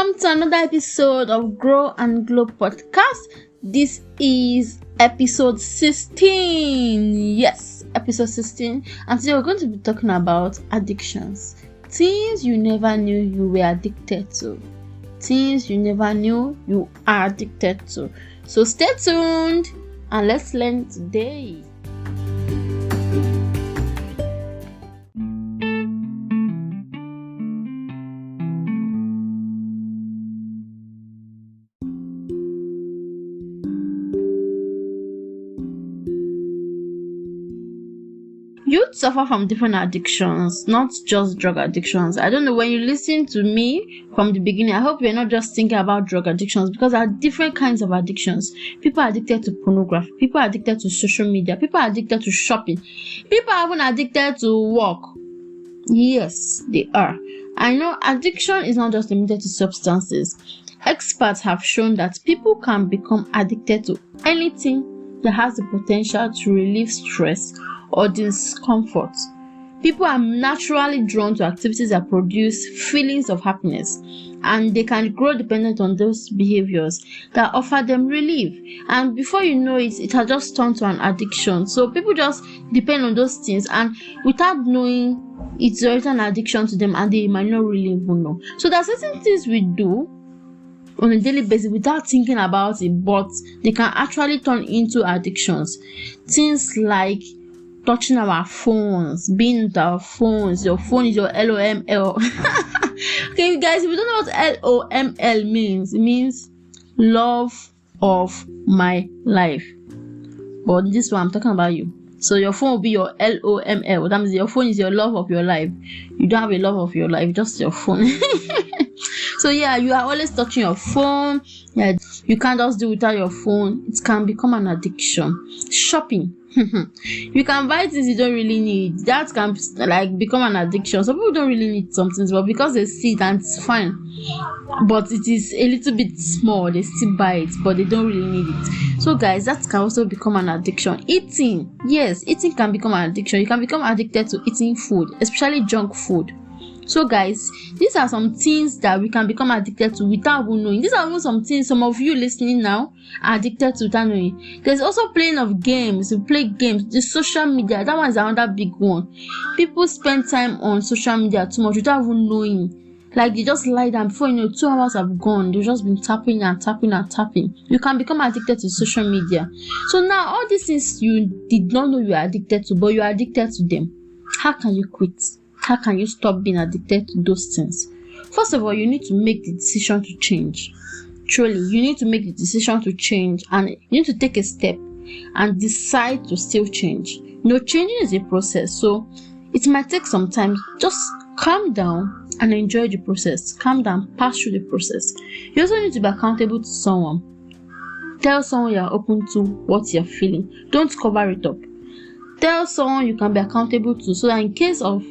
welcome to another episode of Grow and Glow podcast. This is episode 16. Yes, episode 16. And today we're going to be talking about addictions. Things you never knew you were addicted to. Things you never knew you are addicted to. So stay tuned and let's learn today. Youth suffer from different addictions, not just drug addictions. I don't know, when you listen to me from the beginning, I hope you're not just thinking about drug addictions, because there are different kinds of addictions. People are addicted to pornography, people are addicted to social media, people are addicted to shopping, people are even addicted to work. Yes, they are. I know addiction is not just limited to substances. Experts have shown that people can become addicted to anything that has the potential to relieve stress or discomfort. People are naturally drawn to activities that produce feelings of happiness, and they can grow dependent on those behaviors that offer them relief. And before you know it, it has just turned to an addiction. So people just depend on those things, and without knowing, it's already an addiction to them, and they might not really even know. So there are certain things we do on a daily basis without thinking about it, but they can actually turn into addictions. Things like touching our phones, being with our phones. Your phone is your LOML. Okay, guys, if you don't know what LOML means, it means love of my life. But this one, I'm talking about you. So your phone will be your LOML. That means your phone is your love of your life. You don't have a love of your life, just your phone. So yeah, you are always touching your phone. Yeah, you can't just do without your phone. It can become an addiction. Shopping. You can buy things you don't really need. That can become an addiction. Some people don't really need some things, but because they see it and it's fine, but it is a little bit small, they still buy it, but they don't really need it. So guys, that can also become an addiction. Eating. Yes, eating can become an addiction. You can become addicted to eating food, especially junk food. So guys, these are some things that we can become addicted to without even knowing. These are even some things some of you listening now are addicted to without knowing. There's also playing of games. You play games. The social media, that one is another big one. People spend time on social media too much without even knowing. Like they just lie down, before you know 2 hours have gone. They've just been tapping and tapping and tapping. You can become addicted to social media. So now all these things you did not know you are addicted to, but you are addicted to them. How can you quit? How can you stop being addicted to those things? First of all, you need to make the decision to change. Truly, you need to make the decision to change, and you need to take a step and decide to still change. Changing is a process, so it might take some time. Just calm down and enjoy the process. Calm down, pass through the process. You also need to be accountable to someone. Tell someone you are open to what you're feeling. Don't cover it up. Tell someone you can be accountable to, so that in case of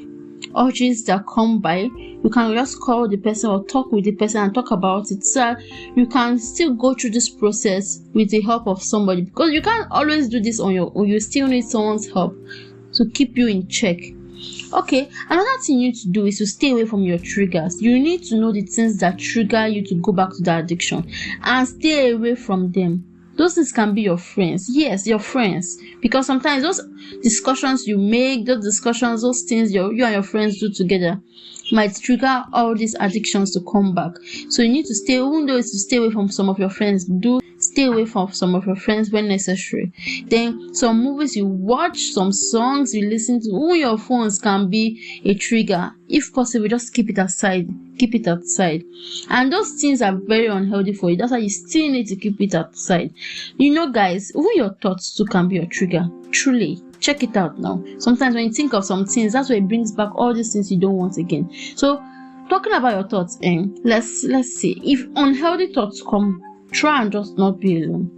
urges that come by, you can just call the person or talk with the person and talk about it, so you can still go through this process with the help of somebody, because you can't always do this on your own. You still need someone's help to keep you in check. Okay, another thing you need to do is to stay away from your triggers. You need to know the things that trigger you to go back to the addiction and stay away from them. Those things can be your friends. Yes, your friends. Because sometimes those discussions you make, those things you and your friends do together might trigger all these addictions to come back. So you need to stay, even though it's to stay away from some of your friends, do stay away from some of your friends when necessary. Then some movies you watch, some songs you listen to, even your phones can be a trigger. If possible, just keep it aside. Keep it outside. And those things are very unhealthy for you. That's why you still need to keep it outside. Guys, even your thoughts too can be your trigger. Truly. Check it out now. Sometimes when you think of some things, that's where it brings back all these things you don't want again. So, talking about your thoughts, let's see. If unhealthy thoughts come, try and just not be alone.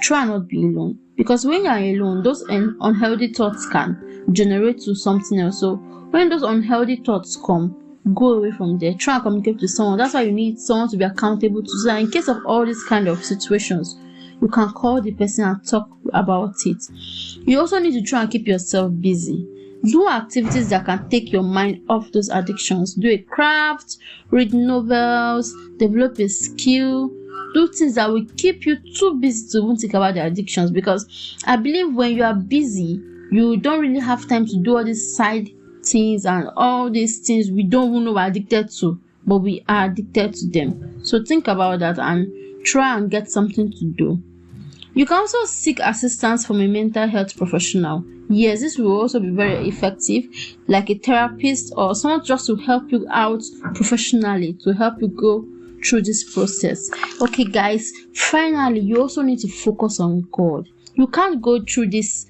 Try not be alone. Because when you're alone, those unhealthy thoughts can generate to something else. So, when those unhealthy thoughts come, go away from there. Try and communicate with someone. That's why you need someone to be accountable to. So that in case of all these kind of situations, you can call the person and talk about it. You also need to try and keep yourself busy. Do activities that can take your mind off those addictions. Do a craft, read novels, develop a skill. Do things that will keep you too busy to even think about the addictions, because I believe when you are busy, you don't really have time to do all these side things and all these things we don't even know we're addicted to, but we are addicted to them. So think about that and try and get something to do. You can also seek assistance from a mental health professional. Yes, this will also be very effective, like a therapist or someone just to help you out professionally, to help you go through this process. Okay guys, finally, you also need to focus on God. You can't go through this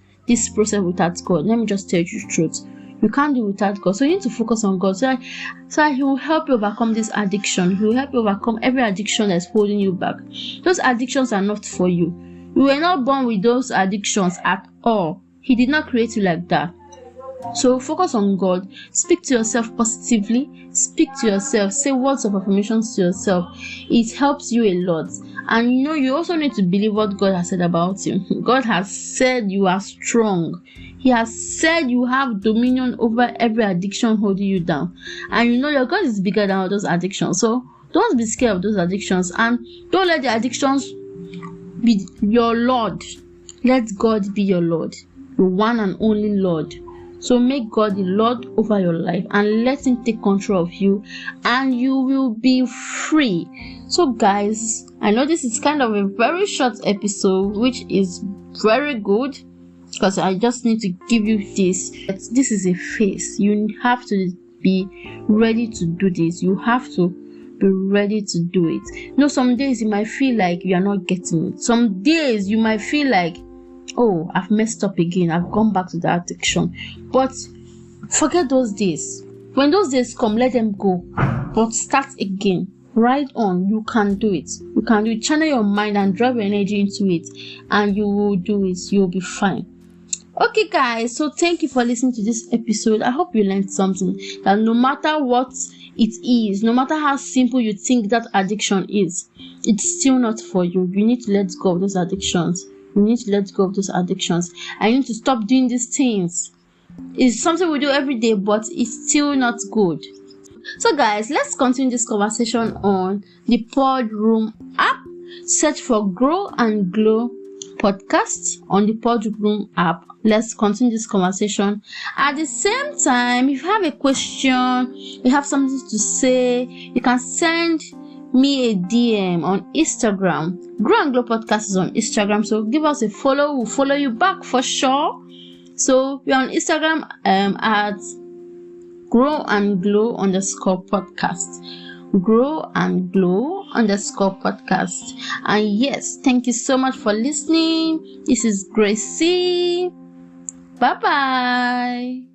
process without God. Let me just tell you the truth. You can't do it without God. So you need to focus on God so that He will help you overcome this addiction. He will help you overcome every addiction that's holding you back. Those addictions are not for you. You were not born with those addictions at all. He did not create you like that. So focus on God. Speak to yourself positively. Speak to yourself. Say words of affirmations to yourself. It helps you a lot. And you also need to believe what God has said about you. God has said you are strong. He has said you have dominion over every addiction holding you down. And your God is bigger than all those addictions. So don't be scared of those addictions. And don't let the addictions be your Lord. Let God be your Lord. Your one and only Lord. So make God the Lord over your life and let Him take control of you, and you will be free. So guys, I know this is kind of a very short episode, which is very good because I just need to give you this. This is a phase. You have to be ready to do this. You have to be ready to do it. Some days you might feel like you are not getting it. Some days you might feel like, oh, I've messed up again. I've gone back to that addiction. But forget those days. When those days come, let them go. But start again. Right on. You can do it. You can do it. Channel your mind and drive your energy into it. And you will do it. You'll be fine. Okay, guys. So thank you for listening to this episode. I hope you learned something. That no matter what it is, no matter how simple you think that addiction is, it's still not for you. You need to let go of those addictions. You need to let go of those addictions. I need to stop doing these things. It's something we do every day, but it's still not good. So guys, let's continue this conversation on the Podroom app. Search for Grow and Glow podcast on the Podroom app. Let's continue this conversation. At the same time, if you have a question, you have something to say, you can send me a DM on Instagram. Grow and Glow podcast is on Instagram, so give us a follow. We'll follow you back for sure. So we're on Instagram at Grow and Glow _podcast. Grow and Glow _podcast. And yes, thank you so much for listening. This is Gracie. Bye bye.